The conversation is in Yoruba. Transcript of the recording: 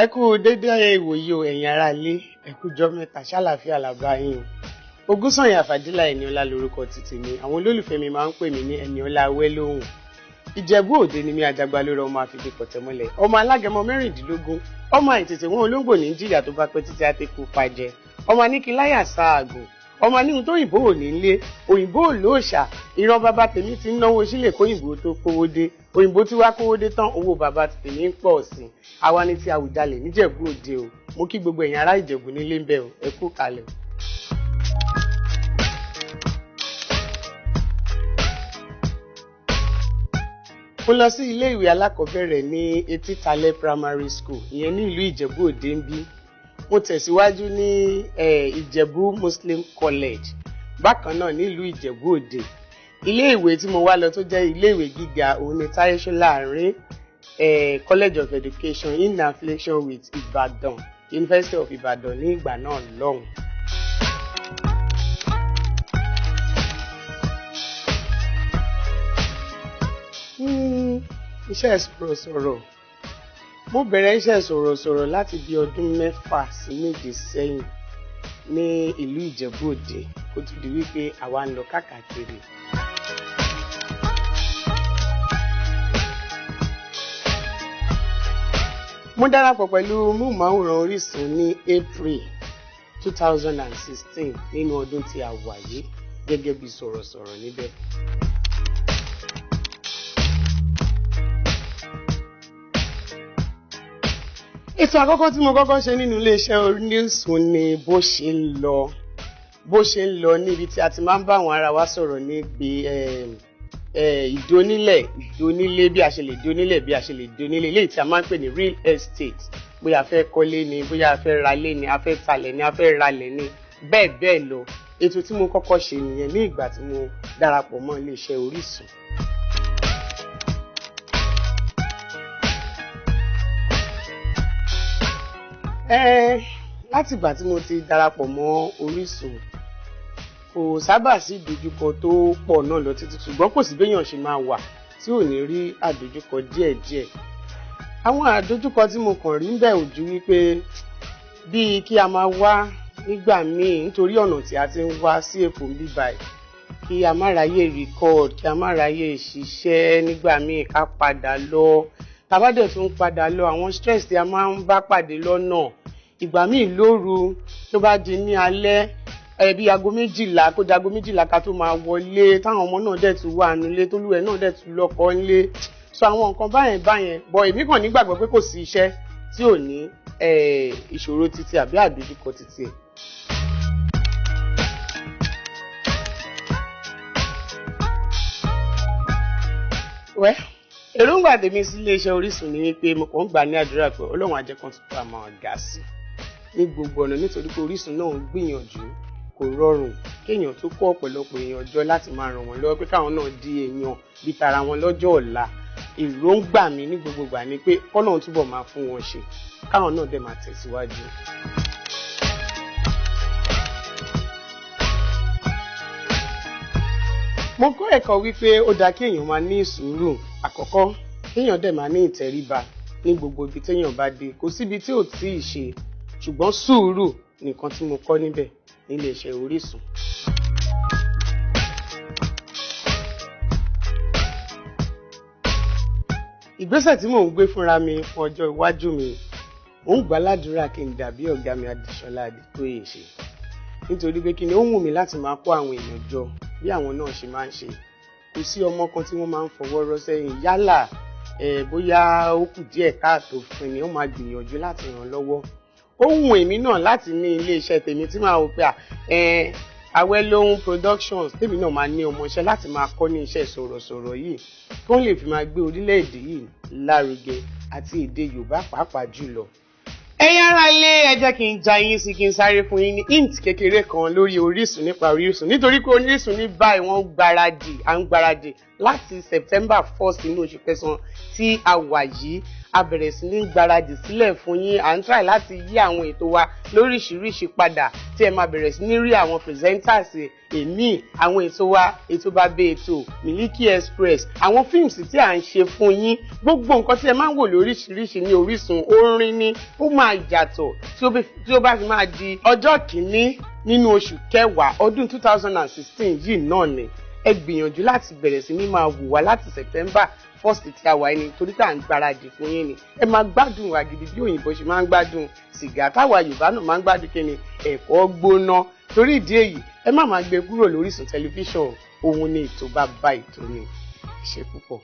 Ẹ kú dédé ìwòyí o ẹ̀yin ará ilé, ẹ kú jọ́ mẹ́ta ṣàlàáfíà làbá yín o. Ògúnsànyà Fàdílà Ẹniọlá lórúkọ títí mi. Àwọn olólùfẹ́ mi máa ń pè mí ní Ẹniọlá Awẹ́lóhùn. Ìjẹ̀bú Òde ni mi àjàgbá lórí ọmọ àfìdí pọ̀tẹ́mọ́lẹ̀. Ọmọ alágẹmọ 16, ọmọ àìtètè wọn olóńgbò ní jìyà tó bá pẹ́ títí àtẹkù pàjẹ́. Ọmọ aníkíláyà sáàgùn. Ọmọ aníhun tó òyìnbó ò ní lé, òyìnbó ò lóòṣà. Ìran bàbá tèmi ti ń náwó sílẹ̀ kóyìnbó tó kówó dé. Òyìnbó tí wá kówó dé tán, owó bàbá tèmi ń pọ̀ sí. Àwa ni ti Àwùjalẹ̀ níjẹ̀bú Òde o. Mo kí gbogbo ẹ̀yin ará Ìjẹ̀bú nílé ń bẹ̀ o. Ẹ kú kalẹ̀. Mo lọ sí ilé ìwé alákọ̀ọ́bẹ̀rẹ̀ ní Etítalẹ̀ Primary School, ìyẹn ní ìlú Ìjẹ̀bú Òde ń bí. Mo tẹ̀síwájú ní Ìjẹ̀bú Muslim College, bákan náà ní ìlú Ìjẹ̀bú Òde. Ilé ìwé tí mo wá lọ tó jẹ́ ilé ìwé gíga òun ni Táyéṣọ́láàrin College of Education in affiliation with Ibadan, University of Ibadan ní ìgbà náà lọ́hùn. Iṣẹ́ sọ̀rọ̀sọ̀rọ̀. Mo bẹ̀rẹ̀ iṣẹ́ sọ̀rọ̀sọ̀rọ̀ láti bí ọdún 6 sí 7 sẹ́yìn ní ìlú Ìjẹ̀bú Òde kó tó di wípé àwa ń lọ káàkiri. Mo darapọ̀ pẹ̀lú móhùnmáwòrán Orísun ní April 2016 nínú ọdún tí a wà yìí gẹ́gẹ́ bí sọ̀rọ̀sọ̀rọ̀ níbẹ̀. Ètò àkọ́kọ́ tí mo kọ́kọ́ ṣe nínú iléeṣẹ́ Orísun ni bó ṣe ń lọ níbi tí a ti máa ń bá àwọn ará wa sọ̀rọ̀ níbi ìdónílé bí a ṣe lè dónílẹ̀ bí a ṣe lè dónílé léyìí tí a máa ń pè ní real estate, bóyá a fẹ́ kọ́lé ni, bóyá a fẹ́ ralé ni, a fẹ́ talẹ̀ ni, a fẹ́ ralẹ̀ ni, bẹ́ẹ̀ bẹ́ẹ̀ lọ. Ètò tí mo kọ́kọ́ ṣe nìyẹn ní ìgbà tí mo darapọ̀ mọ́ iléeṣẹ́ Orísun. Láti ìgbà tí mo ti darapọ̀ mọ́ Orísun kò sábà sí ìdojúkọ tó pọ̀ náà lọ títí, ṣùgbọ́n kò sí béèyàn ṣe máa wà tí ò ní rí àdojúkọ díẹ̀díẹ̀. Àwọn àdojúkọ tí mo kàn rí ń bẹ̀ ò ju wípé bíi kí a máa wá nígbà míì nítorí ọ̀nà tí a ti ń wá sí Èkó ń bí báyìí, kí a má ráyè record, kí a má ráyè ṣiṣẹ́ nígbà míì ká padà lọ. Tàbádẹ̀ tún padà lọ, àwọn stress tí a máa ń bá pàdé lọ́nà. Ìgbà míì lóru tó bá di ní alẹ́ bí aago 12 kó di aago 12 ká tó máa wọlé, táwọn ọmọ náà dẹ̀ tún wà nílé, tólúwẹ̀ náà dẹ̀ tún lọ́kọ nílé. So àwọn nǹkan báyẹn bọ̀ èmi kàn nígbàgbọ́ pé kò sí iṣẹ́ tí ò ní ìṣòro títí àbí àdójúkọ títí ẹ̀. Èròǹgbà tèmi sí iléeṣẹ́ Orísun ni wípé mo kàn ń gbà ní àdúrà pé Ọlọ́run á jẹ́ kán tún pa máa ga sí ní gbogbo ọ̀nà, nítorí pé Orísun náà ń gbìyànjú. Kò rọrùn kéèyàn tó kó ọ̀pọ̀lọpọ̀ èèyàn jọ láti máa ràn wọ́n lọ́wọ́ pé káwọn náà di èèyàn bí tara wọn lọ́jọ́ ọ̀la. Èròǹgbà mi ní gbogbo ìgbà ni pé k'Ọlọ́run túbọ̀ máa fún wọn ṣe, káwọn náà dẹ̀ máa tẹ̀síwájú. Mo kọ́ ẹ̀kọ́ wípé ó dáa kí èèyàn máa ní sùúrù àkọ́kọ́, kéèyàn dẹ̀ máa ní ìtẹríba ní gbogbo ibi téèyàn bá dé. Kò síbi tí ò tíì ṣe, ṣùgbọ́n sùúrù nìkan tí mo kọ́ níbẹ̀ nílé iṣẹ́ Orísun. Ìgbésẹ̀ tí mò ń gbé fúnra mi fún ọjọ́ iwájú mi, mò ń gbà ládùúrà kí n dàbí ọ̀gá mi Adéṣọlá Adétóyè ṣe. Nítorí pé kí ni ó wù mí láti máa kó àwọn èèyàn jọ bí àwọn náà ṣe máa ń ṣe. Kò sí ọmọ kan tí wọ́n máa ń fọwọ́ rọ́ sẹ́yìn, yálà bóyá ó kù díẹ̀ káàtó fún ni, ó máa gbìyànjú láti ràn lọ́wọ́. Ó wù èmi náà láti ní ilé-iṣẹ́ tèmi tí máa wò pé Awẹ́lóhùn Productions tèmi náà máa ní ọmọọṣẹ́ láti máa kọ́ ní iṣẹ́ sọ̀rọ̀sọ̀rọ̀ yìí kí wọ́n lè fi máa gbé orílẹ̀-èdè yìí lárugẹ àti èdè Yorùbá pàápàá jùlọ. Ẹ̀yin ará ilé, ẹ jẹ́ kí n já yín sí kí n sáré fún yín ní hint kékeré kan lórí Orísun nípa Orísun, nítorí pé Orísun ní báyìí wọ́n ń gbáradì láti September 1st inú oṣù kẹsàn-án tí a wà yìí. a bẹ̀rẹ̀ sí ní gbáradì sílẹ̀ fún yín. À ń try láti yí àwọn ètò wa lóríṣiríṣi padà tí ẹ máa bẹ̀rẹ̀ sí ní rí àwọn presenters èmi, àwọn ètò wa, ètò bàbá ètò, Miliki Express, àwọn fíìmù tí à ń ṣe fún yín, gbogbo nǹkan tí ẹ máa ń wò lóríṣiríṣi ní Orísun, orin ni ó máa yàtọ̀ tí ó bá fi máa di ọjọ́ kìíní nínú oṣù kẹwàá ọdún 2016 yìí náà ni. Ẹ gbìyànjú láti bẹ̀rẹ̀ sí ní máa wò wá láti September 1st tí a wà ní torí tá à ń gbáradì fún yín ni. Ẹ máa gbádùn wa gidi bí òyìnbó ṣe máa ń gbádùn sìgá, táwa Yorùbá náà máa ń gbádùn kíni ẹ̀kọ́ gbóná. Torí ìdí èyí ẹ má máa gbé kúrò lórísun tẹlifíṣàn, òun ni ètò bàbá ètò ni. Ṣé púpọ̀.